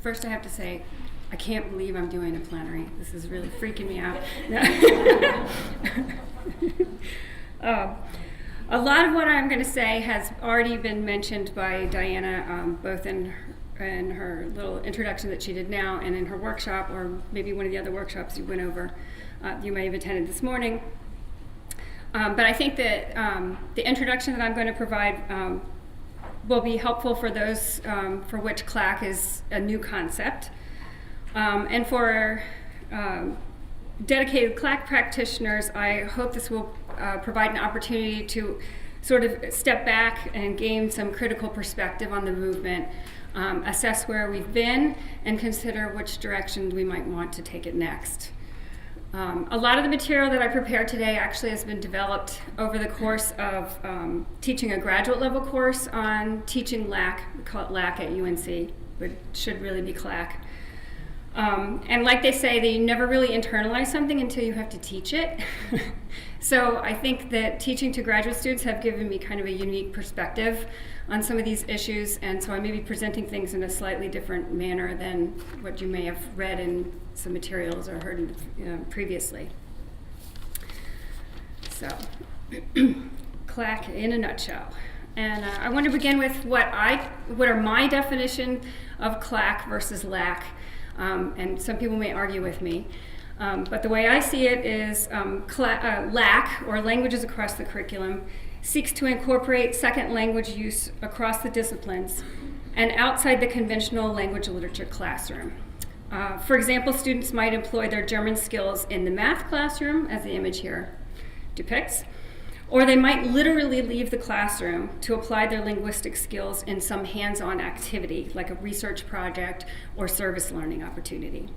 First, I have to say, I can't believe I'm doing a plenary. This is really freaking me out. A lot of what I'm going to say has already been mentioned by Diana, both in her little introduction that she did now and in her workshop, or maybe one of the other workshops you went over, you may have attended this morning. But I think that the introduction that I'm going to provide will be helpful for those for which CLAC is a new concept. And for dedicated CLAC practitioners, I hope this will provide an opportunity to sort of step back and gain some critical perspective on the movement, assess where we've been, and consider which direction we might want to take it next. A lot of the material that I prepared today actually has been developed over the course of teaching a graduate level course on teaching LAC. We call it LAC at UNC, but it should really be CLAC. And like they say, they never really internalize something until you have to teach it. So I think that teaching to graduate students have given me kind of a unique perspective on some of these issues, and so I may be presenting things in a slightly different manner than what you may have read in some materials or heard previously. So, CLAC in a nutshell. And I want to begin with what are my definition of CLAC versus LAC. And some people may argue with me. But the way I see it is LAC, or Languages Across the Curriculum, seeks to incorporate second language use across the disciplines and outside the conventional language literature classroom. For example, students might employ their German skills in the math classroom, as the image here depicts, or they might literally leave the classroom to apply their linguistic skills in some hands-on activity, like a research project or service learning opportunity.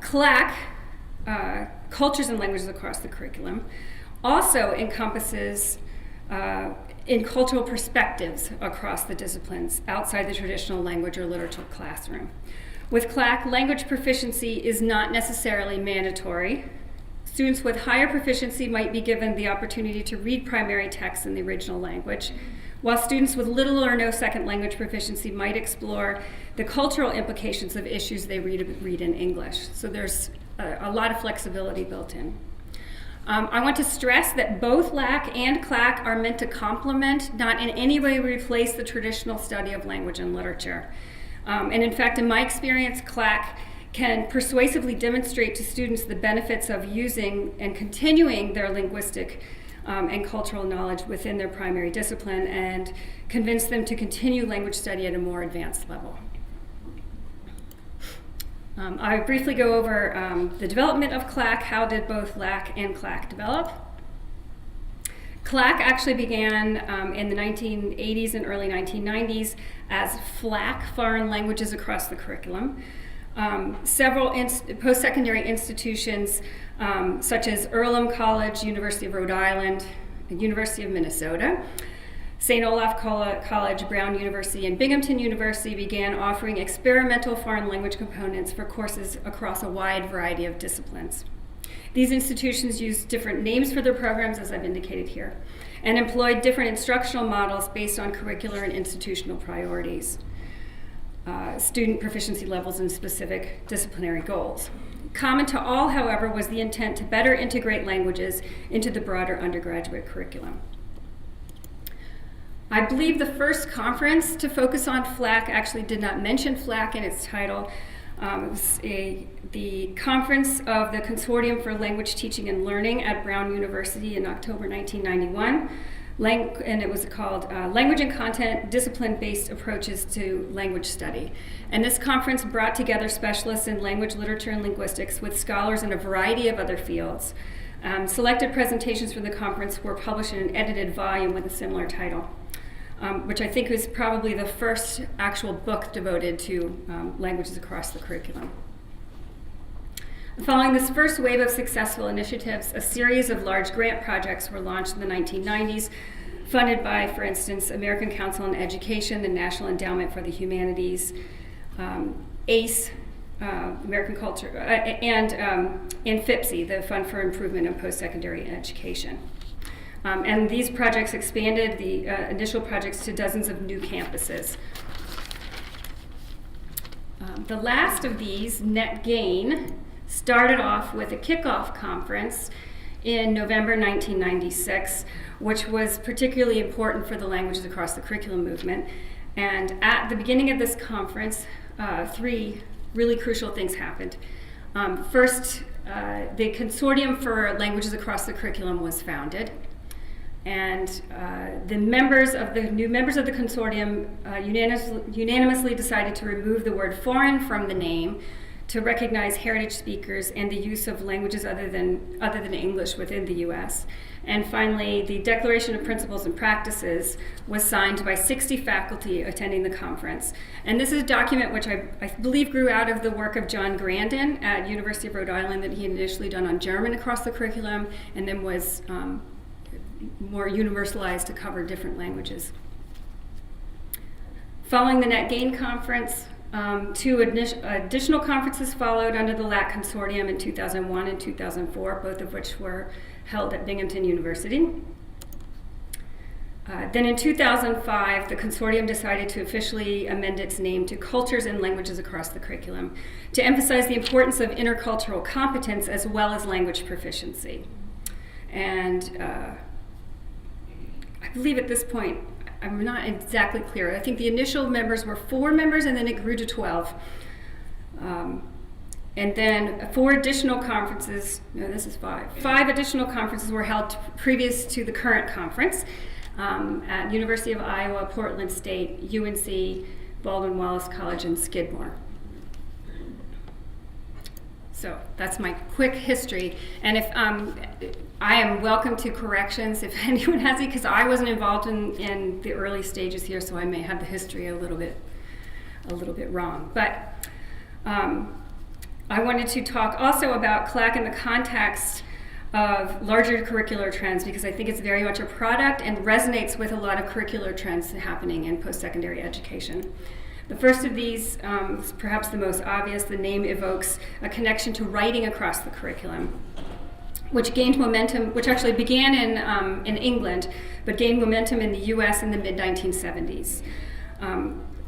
CLAC, Cultures and Languages Across the Curriculum, also encompasses in cultural perspectives across the disciplines outside the traditional language or literature classroom. With CLAC, language proficiency is not necessarily mandatory. Students with higher proficiency might be given the opportunity to read primary text in the original language, while students with little or no second language proficiency might explore the cultural implications of issues they read in English. So there's a lot of flexibility built in. I want to stress that both LAC and CLAC are meant to complement, not in any way replace, the traditional study of language and literature. And in fact, in my experience, CLAC can persuasively demonstrate to students the benefits of using and continuing their linguistic and cultural knowledge within their primary discipline, and convince them to continue language study at a more advanced level. I briefly go over the development of CLAC. How did both LAC and CLAC develop? CLAC actually began in the 1980s and early 1990s as FLAC, Foreign Languages Across the Curriculum. Several post-secondary institutions, such as Earlham College, University of Rhode Island, University of Minnesota, St. Olaf College, Brown University, and Binghamton University began offering experimental foreign language components for courses across a wide variety of disciplines. These institutions used different names for their programs, as I've indicated here, and employed different instructional models based on curricular and institutional priorities, student proficiency levels, and specific disciplinary goals. Common to all, however, was the intent to better integrate languages into the broader undergraduate curriculum. I believe the first conference to focus on FLAC actually did not mention FLAC in its title. It was the conference of the Consortium for Language Teaching and Learning at Brown University in October 1991, and it was called Language and Content Discipline-Based Approaches to Language Study. And this conference brought together specialists in language, literature, and linguistics with scholars in a variety of other fields. Selected presentations from the conference were published in an edited volume with a similar title, which I think was probably the first actual book devoted to languages across the curriculum. Following this first wave of successful initiatives, a series of large grant projects were launched in the 1990s, funded by, for instance, American Council on Education, the National Endowment for the Humanities, ACE, American Culture, and FIPSE, the Fund for Improvement in Postsecondary Education. And these projects expanded the initial projects to dozens of new campuses. The last of these, Net Gain, started off with a kickoff conference in November 1996, which was particularly important for the Languages Across the Curriculum movement. And at the beginning of this conference, three really crucial things happened. First, the Consortium for Languages Across the Curriculum was founded. And the new members of the consortium unanimously decided to remove the word foreign from the name to recognize heritage speakers and the use of languages other than English within the U.S. And finally, the Declaration of Principles and Practices was signed by 60 faculty attending the conference. And this is a document which I believe grew out of the work of John Grandin at University of Rhode Island that he had initially done on German across the curriculum, and then was more universalized to cover different languages. Following the Net Gain conference, two additional conferences followed under the LAC consortium in 2001 and 2004, both of which were held at Binghamton University. Then in 2005, the consortium decided to officially amend its name to Cultures and Languages Across the Curriculum to emphasize the importance of intercultural competence as well as language proficiency. And I believe at this point, I'm not exactly clear. I think the initial members were 4 members, and then it grew to 12. And then 4 additional conferences, no, this is 5. 5 additional conferences were held previous to the current conference at University of Iowa, Portland State, UNC, Baldwin-Wallace College, and Skidmore. So that's my quick history. And if I am welcome to corrections if anyone has it, because I wasn't involved in the early stages here, so I may have the history a little bit wrong. But I wanted to talk also about CLAC in the context of larger curricular trends, because I think it's very much a product and resonates with a lot of curricular trends happening in post-secondary education. The first of these is perhaps the most obvious. The name evokes a connection to writing across the curriculum, which gained momentum, which actually began in England, but gained momentum in the US in the mid-1970s.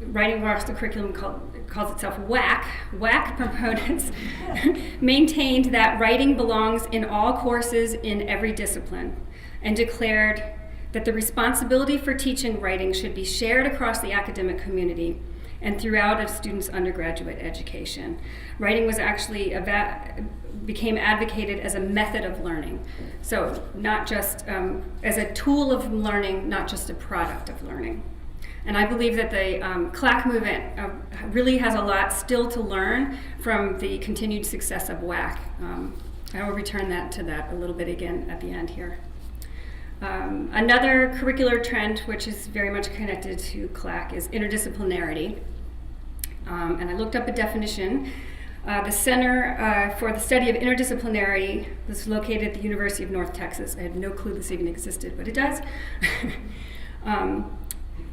Writing across the curriculum calls itself WAC. WAC proponents maintained that writing belongs in all courses in every discipline, and declared that the responsibility for teaching writing should be shared across the academic community and throughout a student's undergraduate education. Writing was actually became advocated as a method of learning. So not just as a tool of learning, not just a product of learning. And I believe that the CLAC movement really has a lot still to learn from the continued success of WAC. I will return to that a little bit again at the end here. Another curricular trend which is very much connected to CLAC is interdisciplinarity. And I looked up a definition. The Center for the Study of Interdisciplinarity was located at the University of North Texas. I had no clue this even existed, but it does.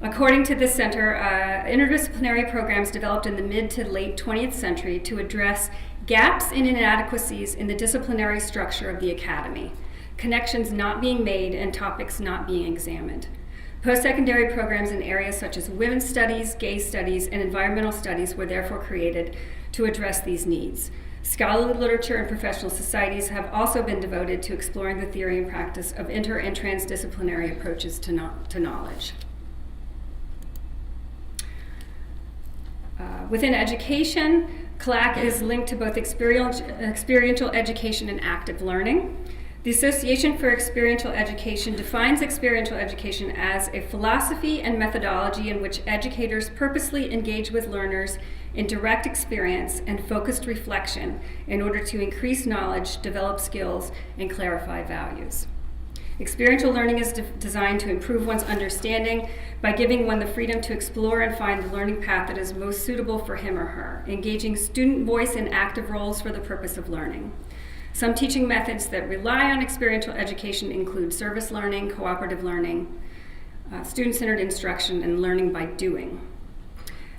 According to this center, interdisciplinary programs developed in the mid to late 20th century to address gaps and inadequacies in the disciplinary structure of the academy, connections not being made and topics not being examined. Post-secondary programs in areas such as women's studies, gay studies, and environmental studies were therefore created to address these needs. Scholarly literature and professional societies have also been devoted to exploring the theory and practice of inter- and transdisciplinary approaches to knowledge. Within education, CLAC is linked to both experiential education and active learning. The Association for Experiential Education defines experiential education as a philosophy and methodology in which educators purposely engage with learners in direct experience and focused reflection in order to increase knowledge, develop skills, and clarify values. Experiential learning is designed to improve one's understanding by giving one the freedom to explore and find the learning path that is most suitable for him or her, engaging student voice in active roles for the purpose of learning. Some teaching methods that rely on experiential education include service learning, cooperative learning, student-centered instruction, and learning by doing.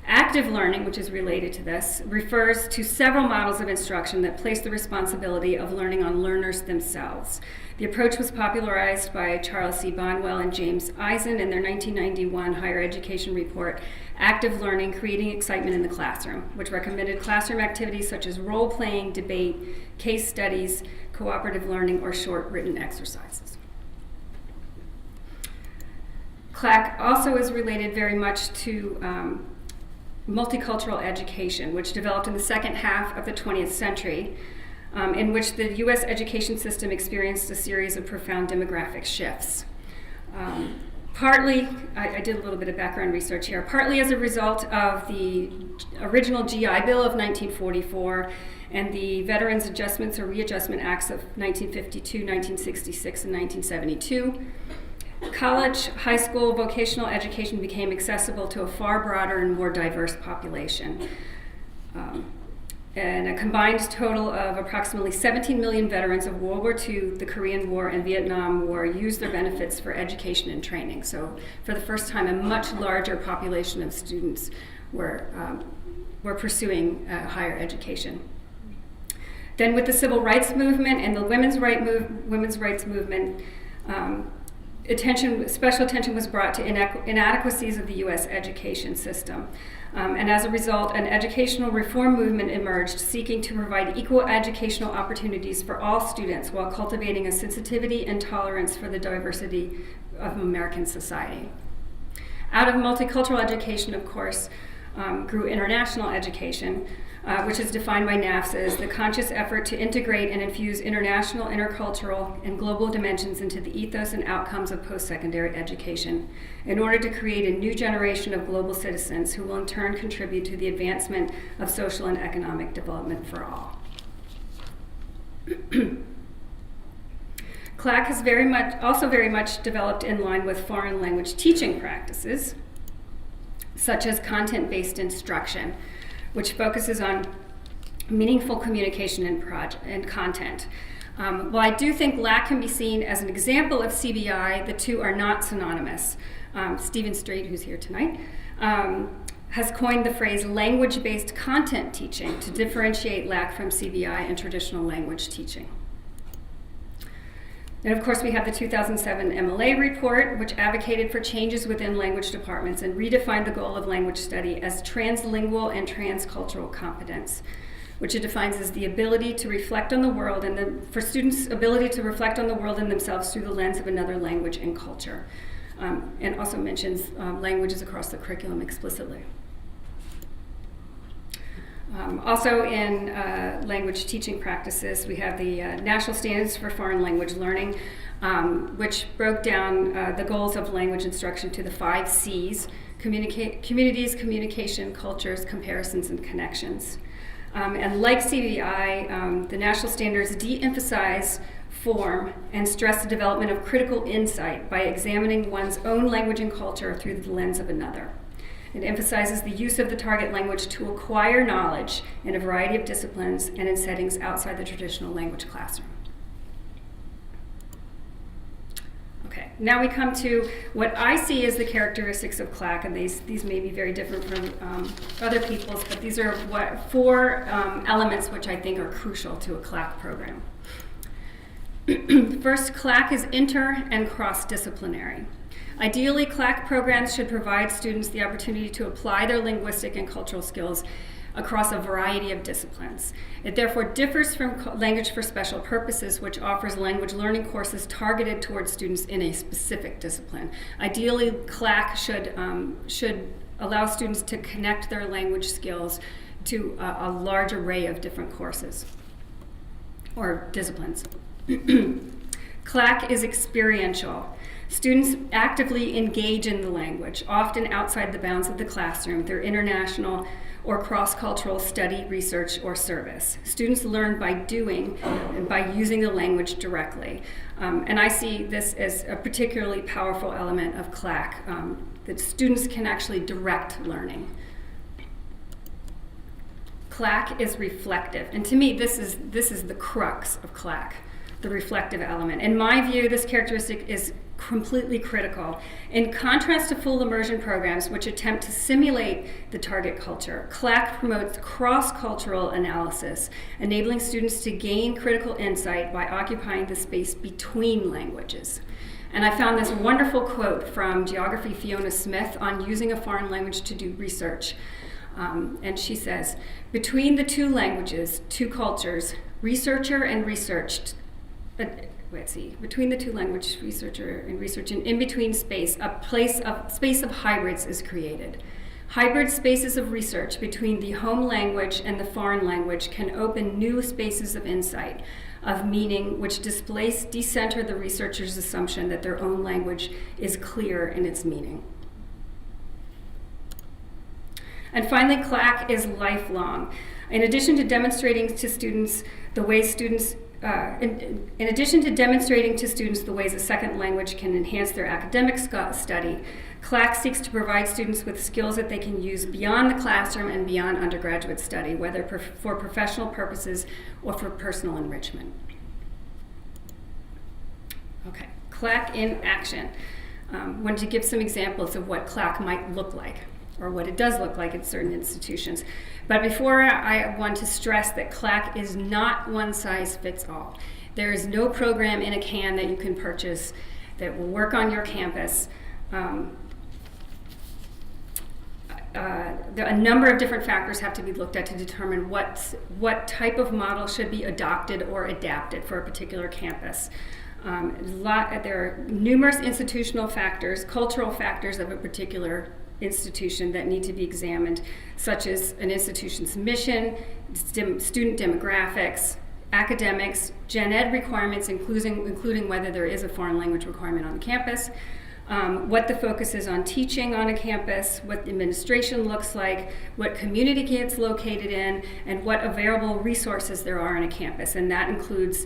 Active learning, which is related to this, refers to several models of instruction that place the responsibility of learning on learners themselves. The approach was popularized by Charles C. Bonwell and James Eisen in their 1991 higher education report, Active Learning, Creating Excitement in the Classroom, which recommended classroom activities such as role-playing, debate, case studies, cooperative learning, or short written exercises. CLAC also is related very much to multicultural education, which developed in the second half of the 20th century, in which the U.S. education system experienced a series of profound demographic shifts. Partly, I did a little bit of background research here, partly as a result of the original GI Bill of 1944 and the Veterans Adjustments or Readjustment Acts of 1952, 1966, and 1972. College, high school, vocational education became accessible to a far broader and more diverse population. And a combined total of approximately 17 million veterans of World War II, the Korean War, and Vietnam War used their benefits for education and training. So for the first time, a much larger population of students were pursuing higher education. Then with the civil rights movement and the women's rights movement, special attention was brought to inadequacies of the U.S. education system. And as a result, an educational reform movement emerged seeking to provide equal educational opportunities for all students while cultivating a sensitivity and tolerance for the diversity of American society. Out of multicultural education, of course, grew international education, which is defined by NAFSA as the conscious effort to integrate and infuse international, intercultural, and global dimensions into the ethos and outcomes of postsecondary education in order to create a new generation of global citizens who will in turn contribute to the advancement of social and economic development for all. CLAC has very much developed in line with foreign language teaching practices, such as content-based instruction, which focuses on meaningful communication and content. While I do think LAC can be seen as an example of CBI, the two are not synonymous. Stephen Strait, who's here tonight, has coined the phrase language-based content teaching to differentiate LAC from CBI and traditional language teaching. And of course, we have the 2007 MLA report, which advocated for changes within language departments and redefined the goal of language study as translingual and transcultural competence, which it defines as the ability to reflect on the world and for students' ability to reflect on the world and themselves through the lens of another language and culture, and also mentions languages across the curriculum explicitly. Also in language teaching practices, we have the National Standards for Foreign Language Learning, which broke down the goals of language instruction to the 5 C's: communities, communication, cultures, comparisons, and connections. And like CBI, the national standards de-emphasize form and stress the development of critical insight by examining one's own language and culture through the lens of another. It emphasizes the use of the target language to acquire knowledge in a variety of disciplines and in settings outside the traditional language classroom. Okay, now we come to what I see as the characteristics of CLAC, and these may be very different from other people's, but these are 4 elements which I think are crucial to a CLAC program. First, CLAC is inter- and cross-disciplinary. Ideally, CLAC programs should provide students the opportunity to apply their linguistic and cultural skills across a variety of disciplines. It therefore differs from Language for Special Purposes, which offers language learning courses targeted towards students in a specific discipline. Ideally, CLAC should allow students to connect their language skills to a large array of different courses or disciplines. CLAC is experiential. Students actively engage in the language, often outside the bounds of the classroom, through international or cross-cultural study, research, or service. Students learn by doing and by using the language directly. And I see this as a particularly powerful element of CLAC, that students can actually direct learning. CLAC is reflective, and to me, this is the crux of CLAC. the reflective element. In my view, this characteristic is completely critical. In contrast to full immersion programs, which attempt to simulate the target culture, CLAC promotes cross-cultural analysis, enabling students to gain critical insight by occupying the space between languages. And I found this wonderful quote from Geography Fiona Smith on using a foreign language to do research. And she says, between the two languages, two cultures, researcher and researched, between the two language, researcher and research, and in between space, space of hybrids is created. Hybrid spaces of research between the home language and the foreign language can open new spaces of insight, of meaning, which decenter the researcher's assumption that their own language is clear in its meaning. And finally, CLAC is lifelong. In addition to demonstrating to students the ways a second language can enhance their academic study, CLAC seeks to provide students with skills that they can use beyond the classroom and beyond undergraduate study, whether for professional purposes or for personal enrichment. Okay, CLAC in action. Wanted to give some examples of what CLAC might look like, or what it does look like at certain institutions. But before, I want to stress that CLAC is not one size fits all. There is no program in a can that you can purchase that will work on your campus. A number of different factors have to be looked at to determine what type of model should be adopted or adapted for a particular campus. There are numerous institutional factors, cultural factors of a particular institution that need to be examined, such as an institution's mission, student demographics, academics, gen ed requirements, including whether there is a foreign language requirement on the campus, what the focus is on teaching on a campus, what the administration looks like, what community it's located in, and what available resources there are on a campus. And that includes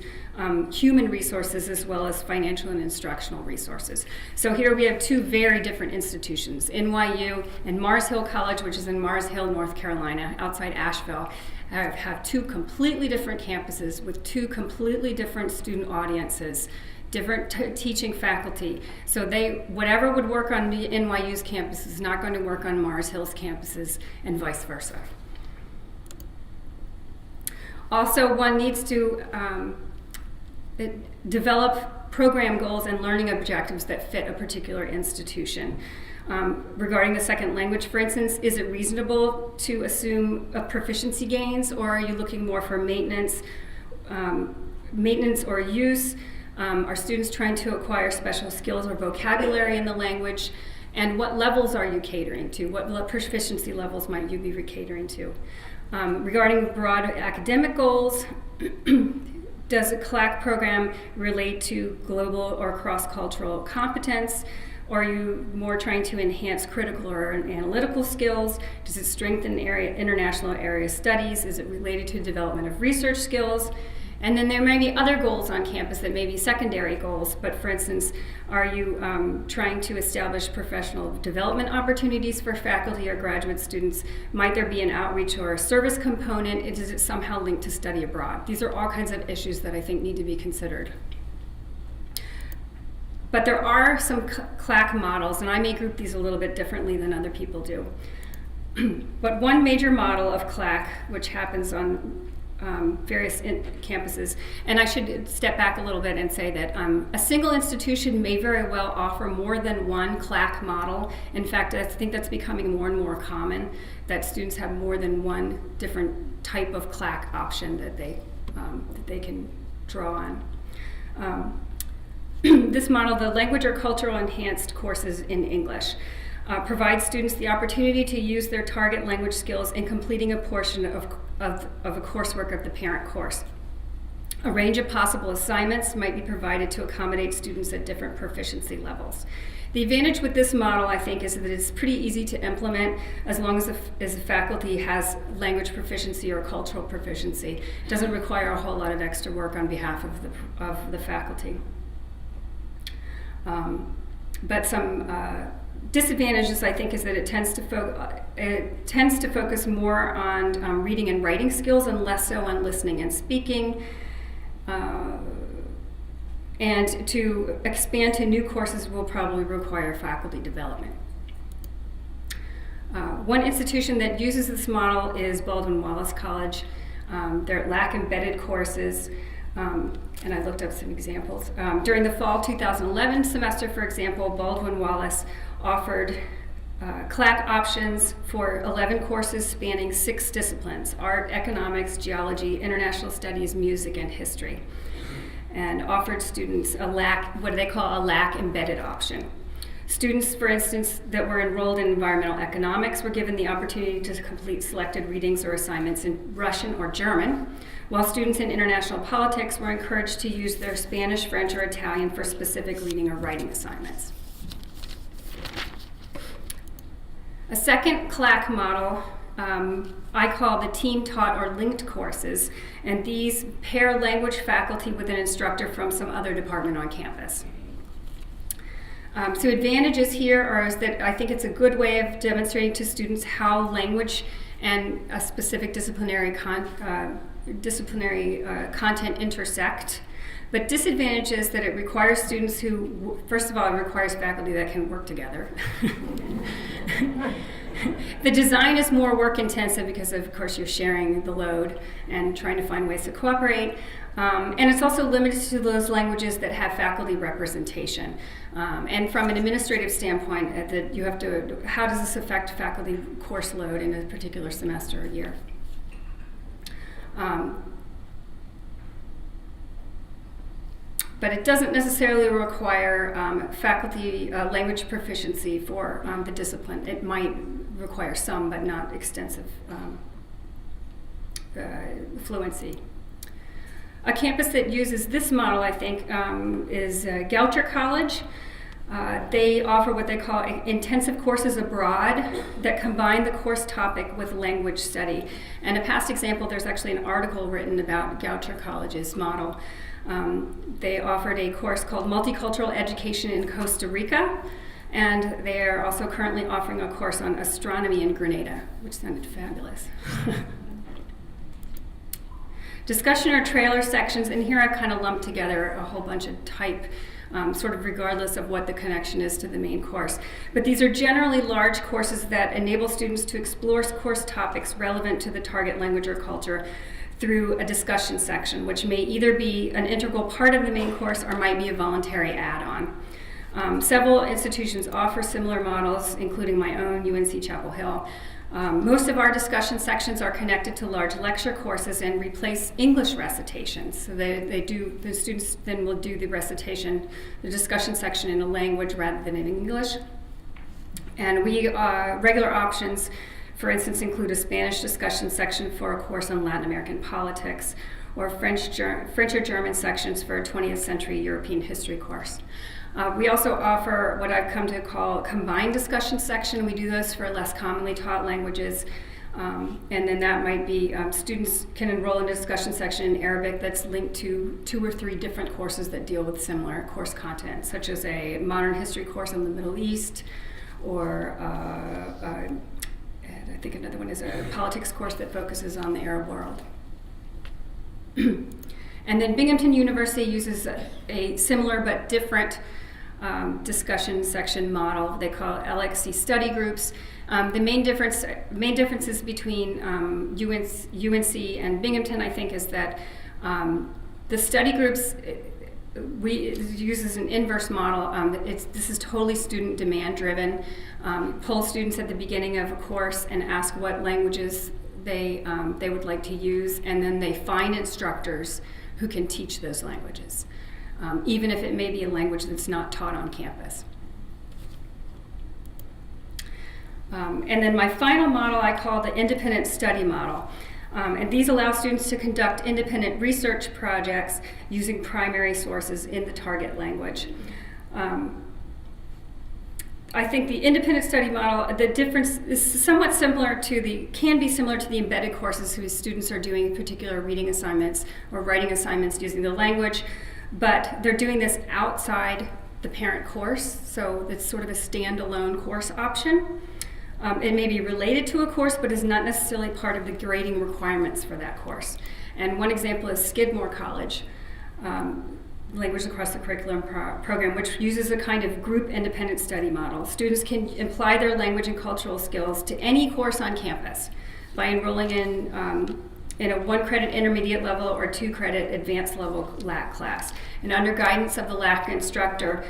human resources as well as financial and instructional resources. So here we have two very different institutions, NYU and Mars Hill College, which is in Mars Hill, North Carolina, outside Asheville, have two completely different campuses with two completely different student audiences, different teaching faculty. So whatever would work on NYU's campus is not going to work on Mars Hill's campuses, and vice versa. Also, one needs to develop program goals and learning objectives that fit a particular institution. Regarding the second language, for instance, is it reasonable to assume proficiency gains, or are you looking more for maintenance or use? Are students trying to acquire special skills or vocabulary in the language? And what levels are you catering to? What proficiency levels might you be catering to? Regarding broad academic goals, does a CLAC program relate to global or cross-cultural competence? Or are you more trying to enhance critical or analytical skills? Does it strengthen international area studies? Is it related to development of research skills? And then there may be other goals on campus that may be secondary goals, but for instance, are you trying to establish professional development opportunities for faculty or graduate students? Might there be an outreach or a service component? Is it somehow linked to study abroad? These are all kinds of issues that I think need to be considered. But there are some CLAC models, and I may group these a little bit differently than other people do. But one major model of CLAC, which happens on various campuses, and I should step back a little bit and say that a single institution may very well offer more than one CLAC model. In fact, I think that's becoming more and more common, that students have more than one different type of CLAC option that they can draw on. This model, the language or cultural enhanced courses in English, provides students the opportunity to use their target language skills in completing a portion of a coursework of the parent course. A range of possible assignments might be provided to accommodate students at different proficiency levels. The advantage with this model, I think, is that it's pretty easy to implement as long as the faculty has language proficiency or cultural proficiency. It doesn't require a whole lot of extra work on behalf of the faculty. But some disadvantages, I think, is that it tends to focus more on reading and writing skills and less so on listening and speaking. And to expand to new courses will probably require faculty development. One institution that uses this model is Baldwin Wallace College. Their LAC embedded courses, and I looked up some examples. During the fall 2011 semester, for example, Baldwin Wallace offered CLAC options for 11 courses spanning 6 disciplines: art, economics, geology, international studies, music, and history, and offered students a LAC, what they call a LAC embedded option. Students, for instance, that were enrolled in environmental economics were given the opportunity to complete selected readings or assignments in Russian or German, while students in international politics were encouraged to use their Spanish, French, or Italian for specific reading or writing assignments. A second CLAC model I call the team taught or linked courses, and these pair language faculty with an instructor from some other department on campus. So advantages here are that I think it's a good way of demonstrating to students how language and a specific disciplinary content intersect. But disadvantages that it requires students who, first of all, it requires faculty that can work together. The design is more work intensive because of course you're sharing the load and trying to find ways to cooperate. And it's also limited to those languages that have faculty representation. And from an administrative standpoint, that you have to, how does this affect faculty course load in a particular semester or year? But it doesn't necessarily require faculty language proficiency for the discipline. It might require some, but not extensive fluency. A campus that uses this model, I think, is Geographer College. They offer what they call intensive courses abroad that combine the course topic with language study. And a past example, there's actually an article written about Geographer College's model. They offered a course called Multicultural Education in Costa Rica, and they are also currently offering a course on astronomy in Grenada, which sounded fabulous. Discussion or trailer sections, and here I've kind of lumped together a whole bunch of type, sort of regardless of what the connection is to the main course. But these are generally large courses that enable students to explore course topics relevant to the target language or culture through a discussion section, which may either be an integral part of the main course or might be a voluntary add-on. Several institutions offer similar models, including my own, UNC Chapel Hill. Most of our discussion sections are connected to large lecture courses and replace English recitations. So the students then will do the recitation, the discussion section in a language rather than in English. And we, regular options, for instance, include a Spanish discussion section for a course on Latin American politics, or French or German sections for a 20th century European history course. We also offer what I've come to call combined discussion section. We do those for less commonly taught languages. And then that might be students can enroll in a discussion section in Arabic that's linked to 2 or 3 different courses that deal with similar course content, such as a modern history course on the Middle East, or I think another one is a politics course that focuses on the Arab world. And then Binghamton University uses a similar but different discussion section model. They call it LXC study groups. The main differences between UNC and Binghamton, I think, is that the study groups uses an inverse model. This is totally student demand driven. Poll students at the beginning of a course and ask what languages they would like to use, and then they find instructors who can teach those languages, even if it may be a language that's not taught on campus. And then my final model I call the independent study model. And these allow students to conduct independent research projects using primary sources in the target language. I think the independent study model, the difference is somewhat similar to can be similar to the embedded courses whose students are doing particular reading assignments or writing assignments using the language, but they're doing this outside the parent course, so it's sort of a standalone course option. It may be related to a course, but is not necessarily part of the grading requirements for that course. And one example is Skidmore College. Language Across the Curriculum program, which uses a kind of group independent study model. Students can apply their language and cultural skills to any course on campus by enrolling in a 1-credit intermediate level or 2-credit advanced level LAC class. And under guidance of the LAC instructor,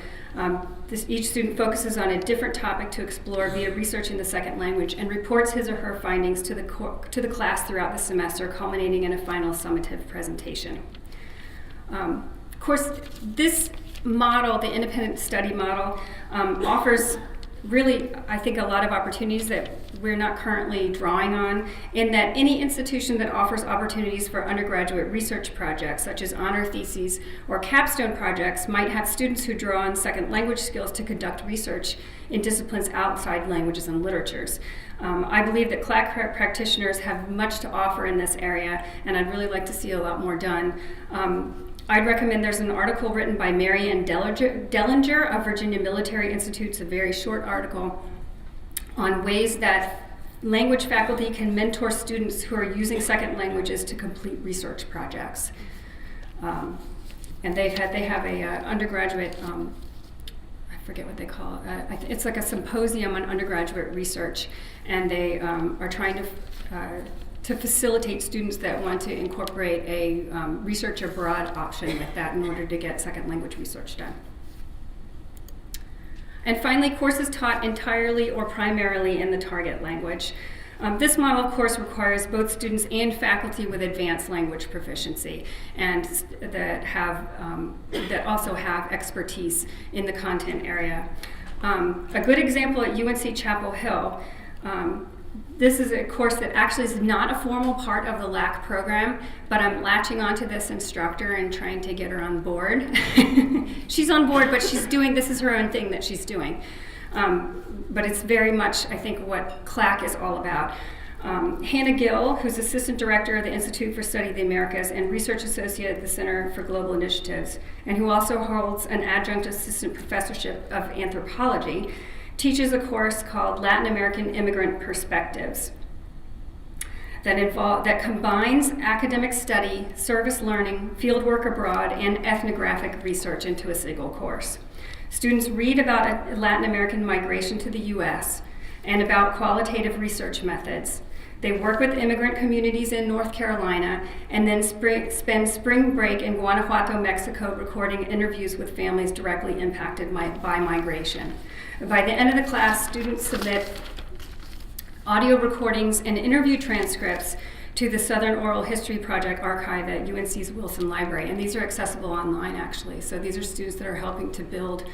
each student focuses on a different topic to explore via research in the second language and reports his or her findings to the class throughout the semester, culminating in a final summative presentation. Of course, this model, the independent study model, offers really, I think, a lot of opportunities that we're not currently drawing on, in that any institution that offers opportunities for undergraduate research projects, such as honor theses or capstone projects, might have students who draw on second language skills to conduct research in disciplines outside languages and literatures. I believe that CLAC practitioners have much to offer in this area, and I'd really like to see a lot more done. I'd recommend there's an article written by Marianne Dellinger of Virginia Military Institute's a very short article on ways that language faculty can mentor students who are using second languages to complete research projects. And they have a undergraduate, I forget what they call it, it's like a symposium on undergraduate research, and they are trying to facilitate students that want to incorporate a research abroad option with that in order to get second language research done. And finally, courses taught entirely or primarily in the target language. This model, of course, requires both students and faculty with advanced language proficiency and that also have expertise in the content area. A good example at UNC Chapel Hill, this is a course that actually is not a formal part of the LAC program, but I'm latching onto this instructor and trying to get her on board. She's on board, but this is her own thing that she's doing. But it's very much, I think, what CLAC is all about. Hannah Gill, who's Assistant Director of the Institute for Study of the Americas and Research Associate at the Center for Global Initiatives, and who also holds an adjunct assistant professorship of anthropology, teaches a course called Latin American Immigrant Perspectives that combines academic study, service learning, fieldwork abroad, and ethnographic research into a single course. Students read about Latin American migration to the U.S. and about qualitative research methods. They work with immigrant communities in North Carolina and then spend spring break in Guanajuato, Mexico, recording interviews with families directly impacted by migration. By the end of the class, students submit audio recordings and interview transcripts to the Southern Oral History Project archive at UNC's Wilson Library, and these are accessible online, actually. So these are students that are helping to build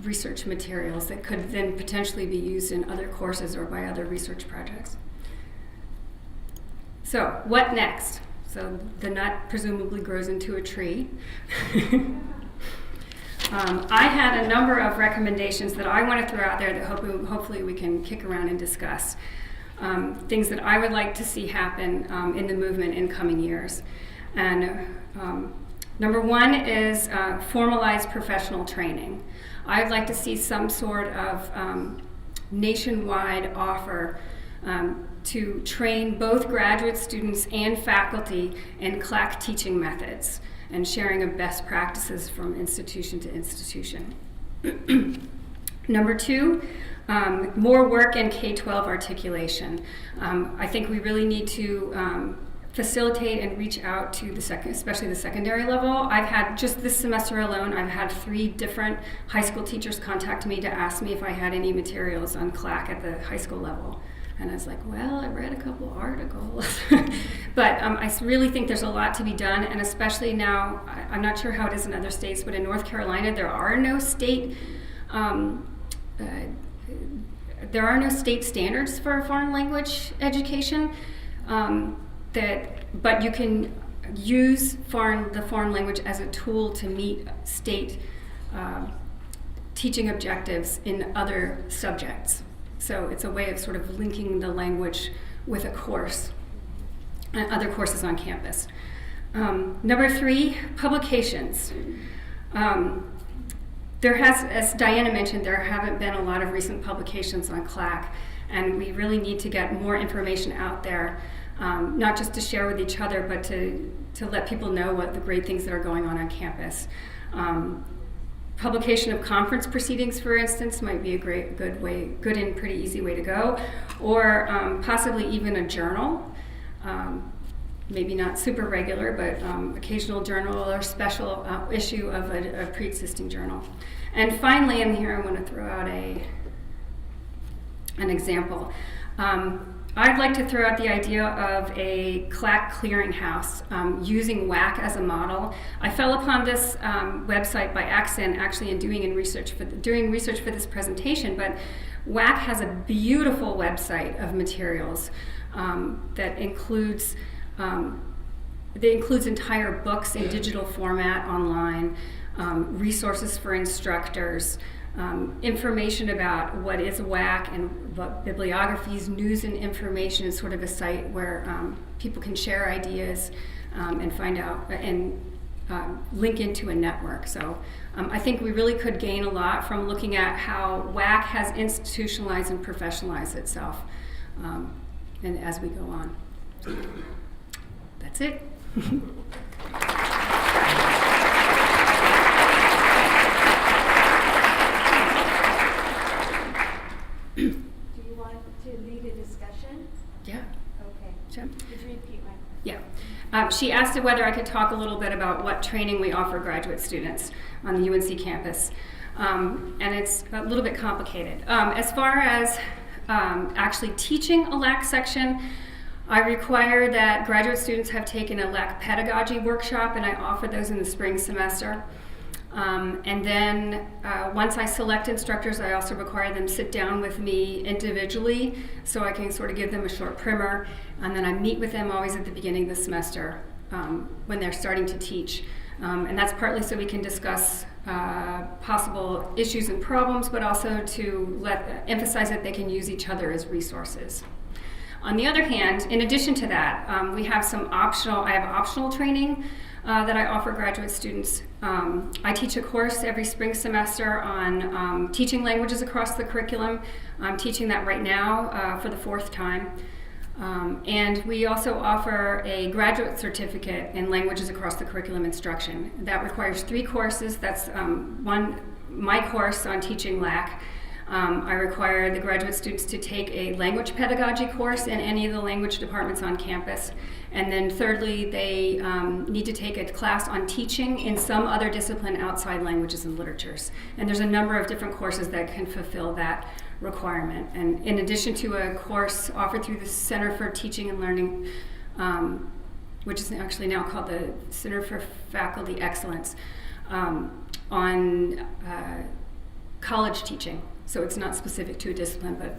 research materials that could then potentially be used in other courses or by other research projects. So what next? So the nut presumably grows into a tree. I had a number of recommendations that I want to throw out there that hopefully we can kick around and discuss. Things that I would like to see happen in the movement in coming years. And number one is formalized professional training. I'd like to see some sort of nationwide offer to train both graduate students and faculty in CLAC teaching methods and sharing of best practices from institution to institution. Number two, more work in K-12 articulation. I think we really need to facilitate and reach out to especially the secondary level. I've had, just this semester alone, I've had 3 different high school teachers contact me to ask me if I had any materials on CLAC at the high school level. And I was like, well, I read a couple articles. But I really think there's a lot to be done, and especially now, I'm not sure how it is in other states, but in North Carolina, there are no state standards for foreign language education. But you can use the foreign language as a tool to meet state teaching objectives in other subjects. So it's a way of sort of linking the language with a course and other courses on campus. Number 3, publications. There has, as Diana mentioned, there haven't been a lot of recent publications on CLAC, and we really need to get more information out there, not just to share with each other, but to to let people know what the great things that are going on campus. Publication of conference proceedings, for instance, might be a good and pretty easy way to go, or possibly even a journal. Maybe not super regular, but occasional journal or special issue of a pre-existing journal. And finally, in here, I want to throw out an example. I'd like to throw out the idea of a CLAC clearinghouse using WAC as a model. I fell upon this website by accident, actually, in doing research for this presentation. But WAC has a beautiful website of materials that includes entire books in digital format online, resources for instructors, information about what is WAC and what bibliographies, news and information. Is sort of a site where people can share ideas and find out and link into a network. So I think we really could gain a lot from looking at how WAC has institutionalized and professionalized itself and as we go on. That's it. Do you want to lead a discussion? Yeah. Okay. Sure. Could you repeat my question? Yeah. She asked whether I could talk a little bit about what training we offer graduate students on the UNC campus. And it's a little bit complicated. As far as actually teaching a LAC section, I require that graduate students have taken a LAC pedagogy workshop, and I offer those in the spring semester. And then once I select instructors, I also require them sit down with me individually so I can sort of give them a short primer, and then I meet with them always at the beginning of the semester when they're starting to teach. And that's partly so we can discuss possible issues and problems, but also to emphasize that they can use each other as resources. On the other hand, in addition to that, I have optional training that I offer graduate students. I teach a course every spring semester on teaching languages across the curriculum. I'm teaching that right now for the 4th time. And we also offer a graduate certificate in languages across the curriculum instruction. That requires 3 courses. That's my course on teaching LAC. I require the graduate students to take a language pedagogy course in any of the language departments on campus. And then thirdly, they need to take a class on teaching in some other discipline outside languages and literatures. And there's a number of different courses that can fulfill that requirement. And in addition to a course offered through the Center for Teaching and Learning, which is actually now called the Center for Faculty Excellence, on college teaching. So it's not specific to a discipline, but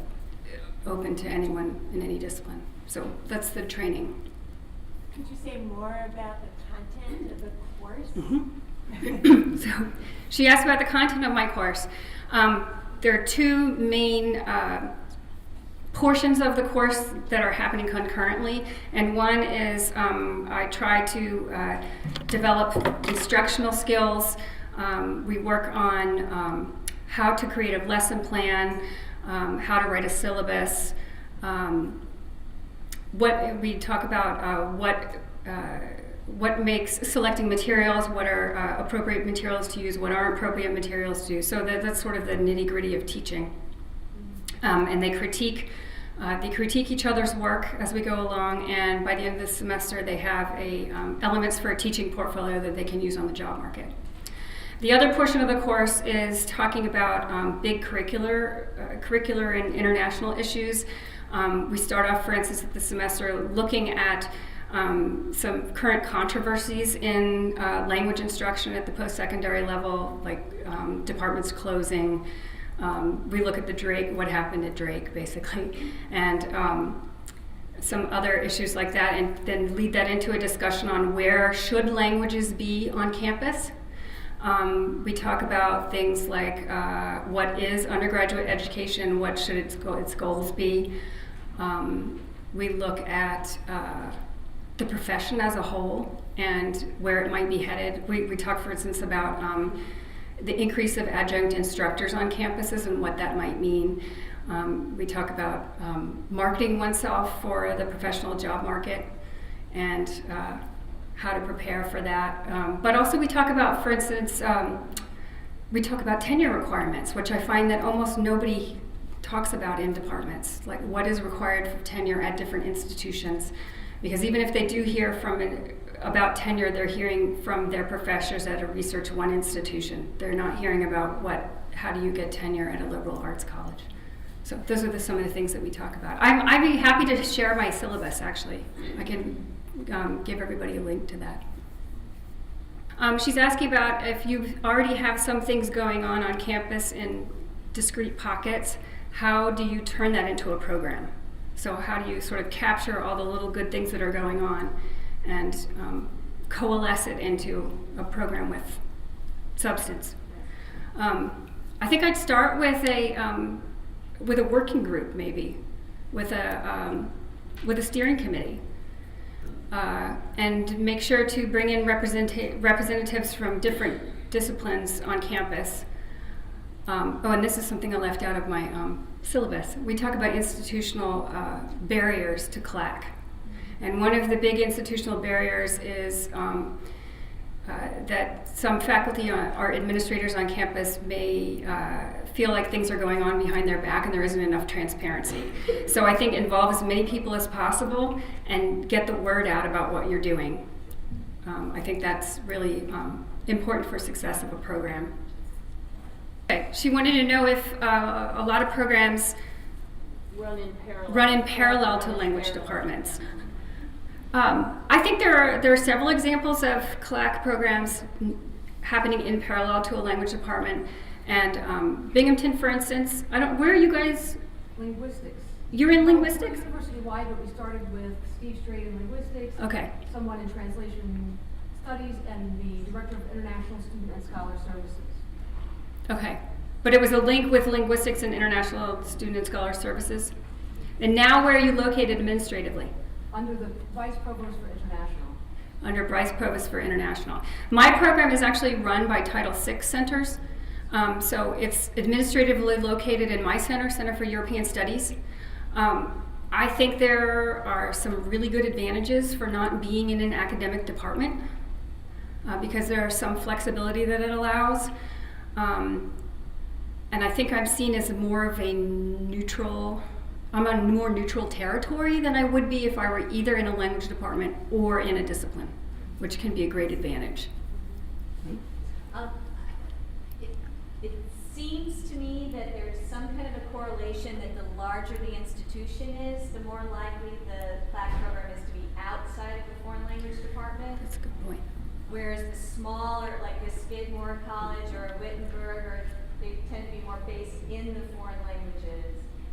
open to anyone in any discipline. So that's the training. Could you say more about the content of the course? Mm-hmm. So she asked about the content of my course. There are 2 main portions of the course that are happening concurrently, and one is I try to develop instructional skills. We work on how to create a lesson plan, how to write a syllabus. What we talk about what makes selecting materials, what are appropriate materials to use, what aren't appropriate materials to use. So that's sort of the nitty-gritty of teaching. And they critique each other's work as we go along, and by the end of the semester they have elements for a teaching portfolio that they can use on the job market. The other portion of the course is talking about big curricular and international issues. We start off, for instance, at the semester looking at some current controversies in language instruction at the postsecondary level, like departments closing. We look at what happened at Drake, basically, and some other issues like that, and then lead that into a discussion on where should languages be on campus. We talk about things like what is undergraduate education, what should its goals be. We look at the profession as a whole and where it might be headed. We talk, for instance, about the increase of adjunct instructors on campuses and what that might mean. We talk about marketing oneself for the professional job market, and how to prepare for that. But also we talk about, for instance, we talk about tenure requirements, which I find that almost nobody talks about in departments, like what is required for tenure at different institutions. Because even if they do hear about tenure, they're hearing from their professors at a Research One institution. They're not hearing about how do you get tenure at a liberal arts college. So those are some of the things that we talk about. I'd be happy to share my syllabus, actually. I can give everybody a link to that. She's asking about if you already have some things going on campus in discrete pockets, how do you turn that into a program? So how do you sort of capture all the little good things that are going on and coalesce it into a program with substance? I think I'd start with a working group, maybe, with a steering committee. And make sure to bring in representatives from different disciplines on campus. And this is something I left out of my syllabus. We talk about institutional barriers to CLAC. And one of the big institutional barriers is that some faculty or administrators on campus may feel like things are going on behind their back and there isn't enough transparency. So I think involve as many people as possible and get the word out about what you're doing. I think that's really important for success of a program. Okay. She wanted to know if a lot of programs run in parallel to language departments. I think there are several examples of CLAC programs happening in parallel to a language department. And Binghamton, for instance, where are you guys? Linguistics. You're in linguistics? We're university-wide, but we started with Steve Strait in linguistics. Okay. Someone in translation studies, and the director of International Student and Scholar Services. Okay. But it was a link with linguistics and International Student and Scholar Services. And now where are you located administratively? Under the Vice Provost for International. Under Vice Provost for International. My program is actually run by Title VI centers. So it's administratively located in my Center for European Studies. I think there are some really good advantages for not being in an academic department because there are some flexibility that it allows. And I think I'm seen as more of a neutral, I'm on more neutral territory than I would be if I were either in a language department or in a discipline, which can be a great advantage. It seems to me that there's some kind of a correlation that the larger the institution is, the more likely the CLAC program is to be outside of the foreign language department. That's a good point. Whereas the smaller, like a Skidmore College or a Wittenberg, they tend to be more based in the foreign languages.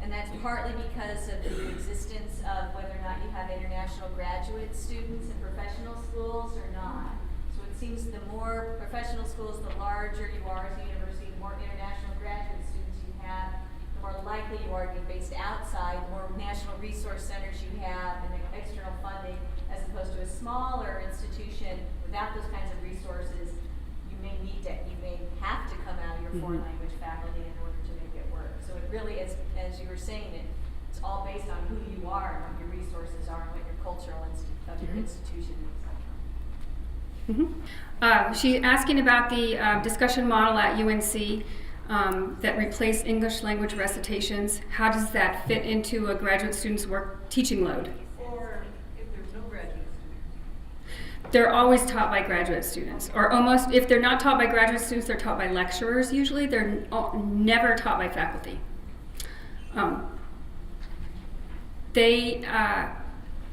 And that's partly because of the existence of whether or not you have international graduate students in professional schools or not. So it seems the more professional schools, the larger you are as a university, the more international graduate students you have, the more likely you are to be based outside, the more national resource centers you have, and the external funding, as opposed to a smaller institution without those kinds of resources. You may have to come out of your foreign language faculty in order to make it work. So it really is, as you were saying, it's all based on who you are and what your resources are and what your cultural of your institution is. She's asking about the discussion model at UNC that replaced English language recitations. How does that fit into a graduate student's teaching load? Or if there's no graduate students. They're always taught by graduate students, or almost, if they're not taught by graduate students, they're taught by lecturers usually. They're never taught by faculty.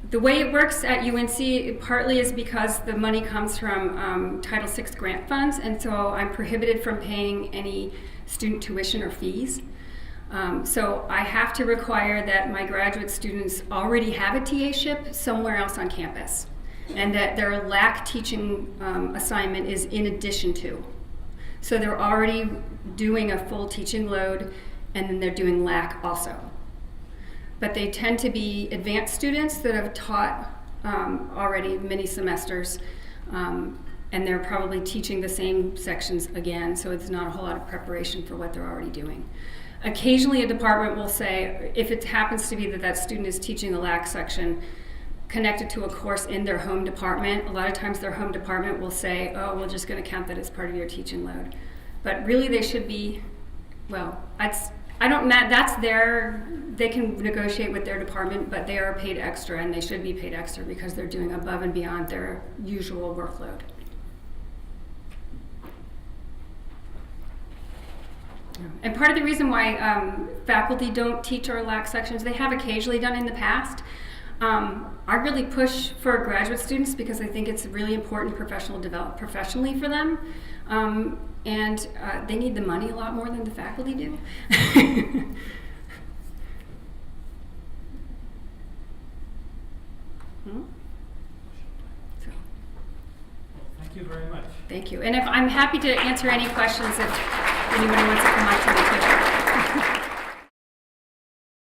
The way it works at UNC partly is because the money comes from Title VI grant funds, and so I'm prohibited from paying any student tuition or fees. So I have to require that my graduate students already have a TA-ship somewhere else on campus, and that their LAC teaching assignment is in addition to. So they're already doing a full teaching load, and then they're doing LAC also. But they tend to be advanced students that have taught already many semesters, and they're probably teaching the same sections again, so it's not a whole lot of preparation for what they're already doing. Occasionally a department will say, if it happens to be that student is teaching a LAC section connected to a course in their home department, a lot of times their home department will say, oh, we're just going to count that as part of your teaching load. But really they should be, well, they can negotiate with their department, but they are paid extra, and they should be paid extra because they're doing above and beyond their usual workload. And part of the reason why faculty don't teach our LAC sections, they have occasionally done in the past. I really push for graduate students because I think it's really important to develop professionally for them. And they need the money a lot more than the faculty do. So, Thank you very much. thank you. And I'm happy to answer any questions if anyone wants to come up to me.